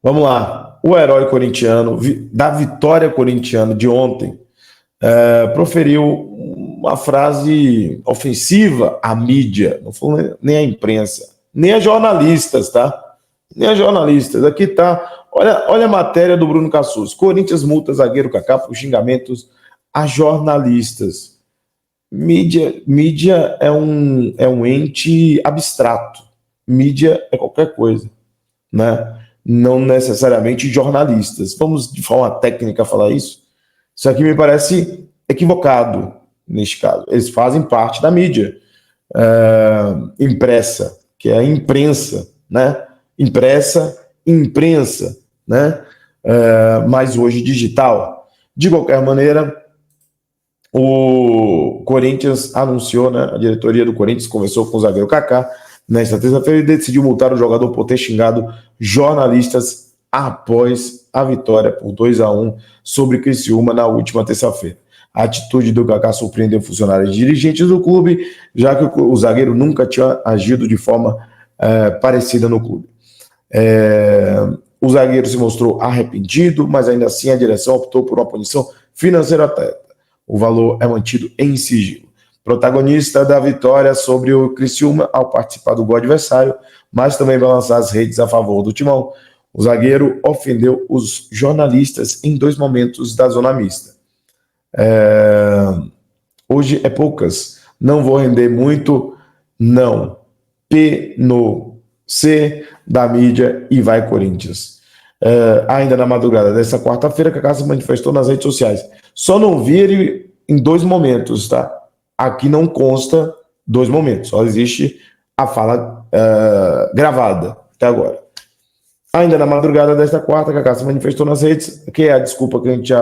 Vamos lá. O herói corintiano, da vitória corintiana de ontem, proferiu uma frase ofensiva à mídia, não foi nem à imprensa, nem a jornalistas, tá? Nem a jornalistas. Aqui tá. Olha a matéria do Bruno Cassus. Corinthians multa zagueiro Kaká por xingamentos a jornalistas. Mídia é um ente abstrato. Mídia é qualquer coisa, né? Não necessariamente jornalistas. Vamos de forma técnica falar isso? Isso aqui me parece equivocado neste caso. Eles fazem parte da mídia impressa, que é a imprensa, né? Impressa, imprensa, né? Mas hoje digital. De qualquer maneira, o Corinthians anunciou, né? A diretoria do Corinthians conversou com o zagueiro Kaká nesta terça-feira e decidiu multar o jogador por ter xingado jornalistas após a vitória por 2-1 sobre Criciúma na última terça-feira. A atitude do Kaká surpreendeu funcionários e dirigentes do clube, já que o zagueiro nunca tinha agido de forma parecida no clube. O zagueiro se mostrou arrependido, mas ainda assim a direção optou por uma punição financeira atleta. O valor é mantido em sigilo. Protagonista da vitória sobre o Criciúma ao participar do gol adversário, mas também vai lançar as redes a favor do Timão. O zagueiro ofendeu os jornalistas em 2 momentos da zona mista. Hoje é poucas. Não vou render muito, não. P no C da mídia e vai Corinthians. Ainda na madrugada desta quarta-feira, Kaká se manifestou nas redes sociais. Só não vi ele em 2 momentos, tá? Aqui não consta 2 momentos, só existe a fala gravada até agora. Ainda na madrugada desta quarta, Kaká se manifestou nas redes, que é a desculpa que a gente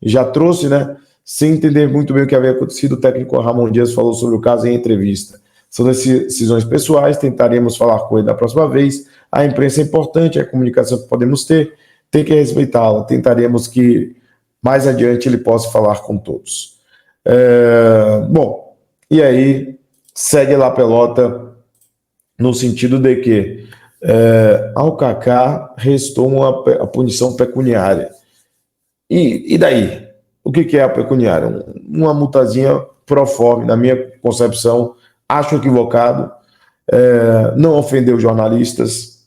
já trouxe, né? Sem entender muito bem o que havia acontecido, o técnico Ramon Dias falou sobre o caso em entrevista. São decisões pessoais, tentaremos falar com ele da próxima vez. A imprensa é importante, a comunicação que podemos ter, tem que respeitá-la. Tentaremos que mais adiante ele possa falar com todos. Bom, e aí segue lá a pelota no sentido de que ao Kaká restou a punição pecuniária. E daí? O que é a pecuniária? Uma multazinha pro forma, na minha concepção, acho equivocado, não ofendeu jornalistas,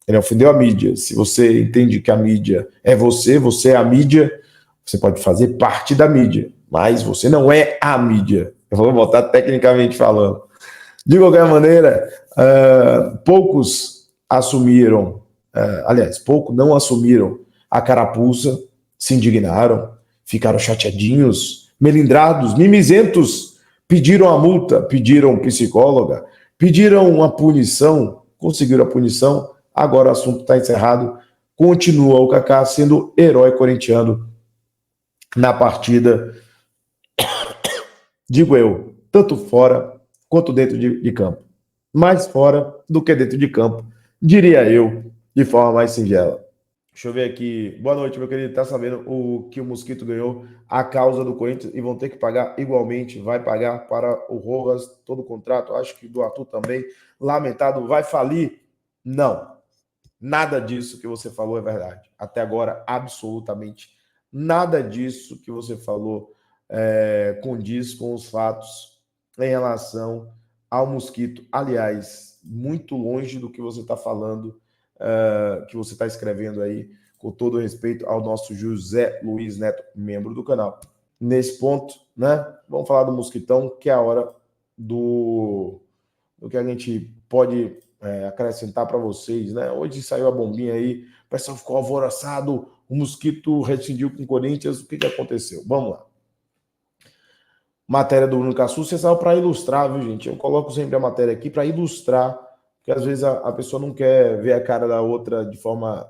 ele ofendeu a mídia. Se você entende que a mídia é você é a mídia, você pode fazer parte da mídia, mas você não é a mídia. Eu vou botar tecnicamente falando. De qualquer maneira, poucos assumiram, poucos não assumiram a carapuça, se indignaram, ficaram chateadinhos, melindrados, mimizentos, pediram a multa, pediram psicóloga, pediram uma punição, conseguiram a punição, agora o assunto está encerrado, continua o Kaká sendo herói corintiano na partida, digo eu, tanto fora quanto dentro de campo. Mais fora do que dentro de campo, diria eu, de forma mais singela. Deixa eu ver aqui. Boa noite, meu querido. Tá sabendo o que o Mosquito ganhou a causa do Corinthians e vão ter que pagar igualmente. Vai pagar para o Rojas todo o contrato. Acho que do Arthur também. Lamentado, vai falir? Não. Nada disso que você falou é verdade. Até agora, absolutamente nada disso que você falou condiz com os fatos em relação ao Mosquito. Aliás, muito longe do que você está falando, que você está escrevendo aí, com todo respeito ao nosso José Luiz Neto, membro do canal. Nesse ponto, né? Vamos falar do Mosquitão, que é a hora do que a gente pode acrescentar para vocês, né? Hoje saiu a bombinha aí, o pessoal ficou alvoroçado, o Mosquito rescindiu com o Corinthians, o que aconteceu? Vamos lá. Matéria do Bruno Cassus, você saiu para ilustrar, viu, gente? Eu coloco sempre a matéria aqui para ilustrar, porque às vezes a pessoa não quer ver a cara da outra de forma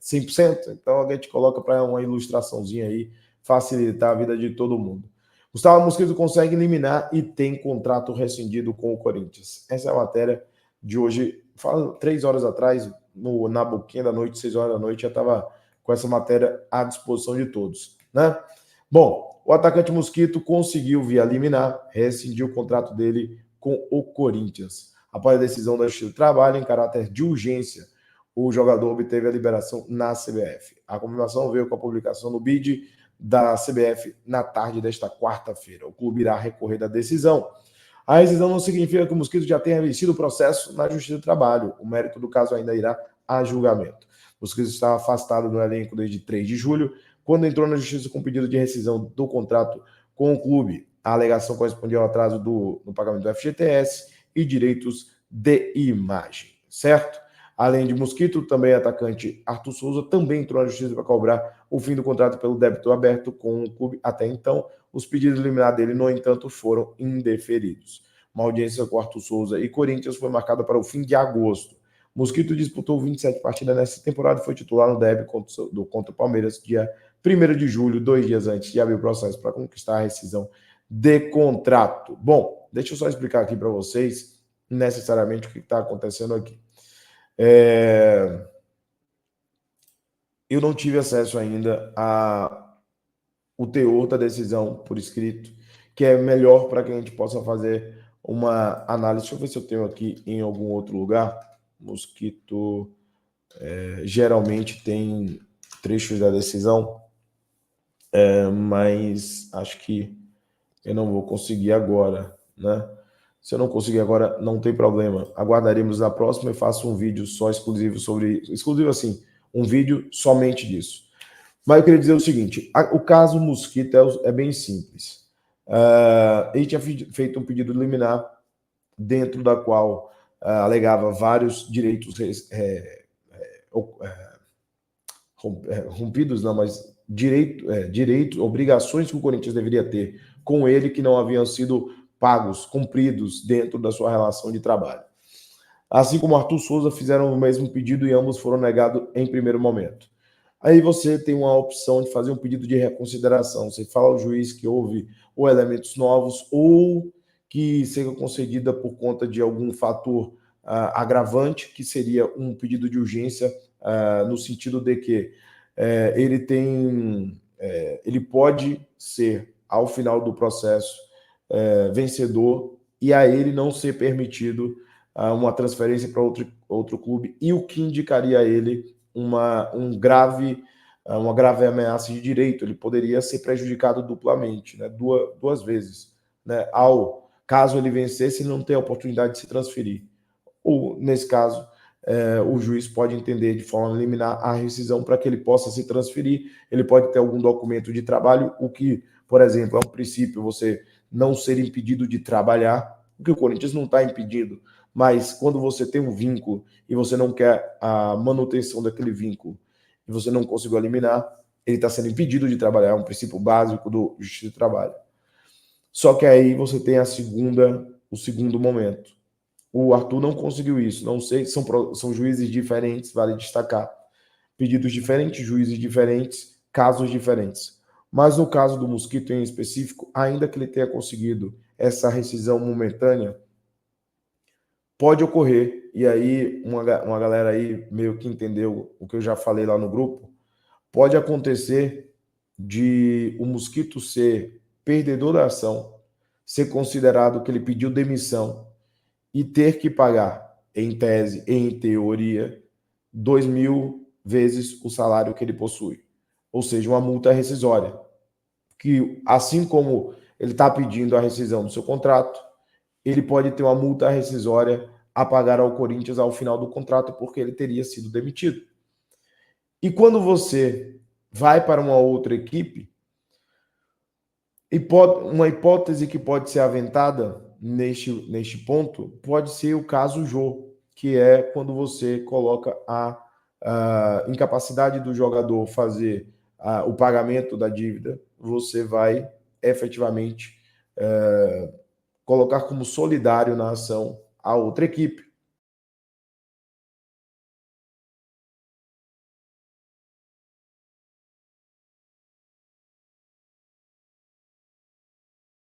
100%, então a gente coloca para uma ilustraçãozinha aí, facilitar a vida de todo mundo. Gustavo Mosquito consegue eliminar e tem contrato rescindido com o Corinthians. Essa é a matéria de hoje. 3 horas atrás, na boquinha da noite, 6 horas da noite, já estava com essa matéria à disposição de todos, né? Bom, o atacante Mosquito conseguiu, via liminar, rescindir o contrato dele com o Corinthians. Após a decisão da Justiça do Trabalho, em caráter de urgência, o jogador obteve a liberação na CBF. A confirmação veio com a publicação no BID da CBF na tarde desta quarta-feira. O clube irá recorrer da decisão. A rescisão não significa que o Mosquito já tenha vencido o processo na Justiça do Trabalho. O mérito do caso ainda irá a julgamento. O Mosquito estava afastado do elenco desde 3 de julho, quando entrou na Justiça com pedido de rescisão do contrato com o clube. A alegação correspondia ao atraso no pagamento do FGTS e direitos de imagem, certo? Além de Mosquito, também o atacante Arthur Souza também entrou na Justiça para cobrar o fim do contrato pelo débito aberto com o clube. Até então, os pedidos de liminar dele, no entanto, foram indeferidos. Uma audiência com Arthur Souza e Corinthians foi marcada para o fim de agosto. Mosquito disputou 27 partidas nessa temporada e foi titular no derby contra o Palmeiras, dia 1º de julho, 2 dias antes de abrir o processo para conquistar a rescisão de contrato. Bom, deixa eu só explicar aqui para vocês necessariamente o que está acontecendo aqui. Eu não tive acesso ainda ao teor da decisão por escrito, que é melhor para que a gente possa fazer uma análise. Deixa eu ver se eu tenho aqui em algum outro lugar. Mosquito geralmente tem trechos da decisão, mas acho que eu não vou conseguir agora, né? Se eu não conseguir agora, não tem problema. Aguardaremos na próxima e faço um vídeo só exclusivo sobre isso. Exclusivo assim, um vídeo somente disso. Mas eu queria dizer o seguinte, o caso Mosquito é bem simples. Ele tinha feito um pedido liminar dentro da qual alegava vários direitos rompidos, não, mas direitos, obrigações que o Corinthians deveria ter com ele que não haviam sido pagos, cumpridos dentro da sua relação de trabalho. Assim como Arthur Souza fizeram o mesmo pedido e ambos foram negados em primeiro momento. Aí você tem uma opção de fazer um pedido de reconsideração. Você fala ao juiz que houve ou elementos novos ou que seja concedida por conta de algum fator agravante, que seria um pedido de urgência no sentido de que ele pode ser, ao final do processo, vencedor e a ele não ser permitido uma transferência para outro clube, e o que indicaria a ele uma grave ameaça de direito. Ele poderia ser prejudicado duplamente, né, duas vezes, né, caso ele vencesse, ele não tem a oportunidade de se transferir. Ou, nesse caso, o juiz pode entender de forma liminar a rescisão para que ele possa se transferir. Ele pode ter algum documento de trabalho, o que, por exemplo, é um princípio você não ser impedido de trabalhar, o que o Corinthians não está impedido, mas quando você tem um vínculo e você não quer a manutenção daquele vínculo e você não conseguiu eliminar, ele está sendo impedido de trabalhar, é um princípio básico do Justiça do Trabalho. Só que aí você tem o segundo momento. O Arthur não conseguiu isso, não sei, são juízes diferentes, vale destacar. Pedidos diferentes, juízes diferentes, casos diferentes. Mas no caso do Mosquito em específico, ainda que ele tenha conseguido essa rescisão momentânea, pode ocorrer, e aí uma galera aí meio que entendeu o que eu já falei lá no grupo, pode acontecer de o Mosquito ser perdedor da ação, ser considerado que ele pediu demissão e ter que pagar, em tese, em teoria, 2.000 vezes o salário que ele possui. Ou seja, uma multa rescisória. Que, assim como ele está pedindo a rescisão do seu contrato, ele pode ter uma multa rescisória a pagar ao Corinthians ao final do contrato, porque ele teria sido demitido. E quando você vai para uma outra equipe, uma hipótese que pode ser aventada neste ponto pode ser o caso Jô, que é quando você coloca a incapacidade do jogador fazer o pagamento da dívida, você vai efetivamente colocar como solidário na ação a outra equipe.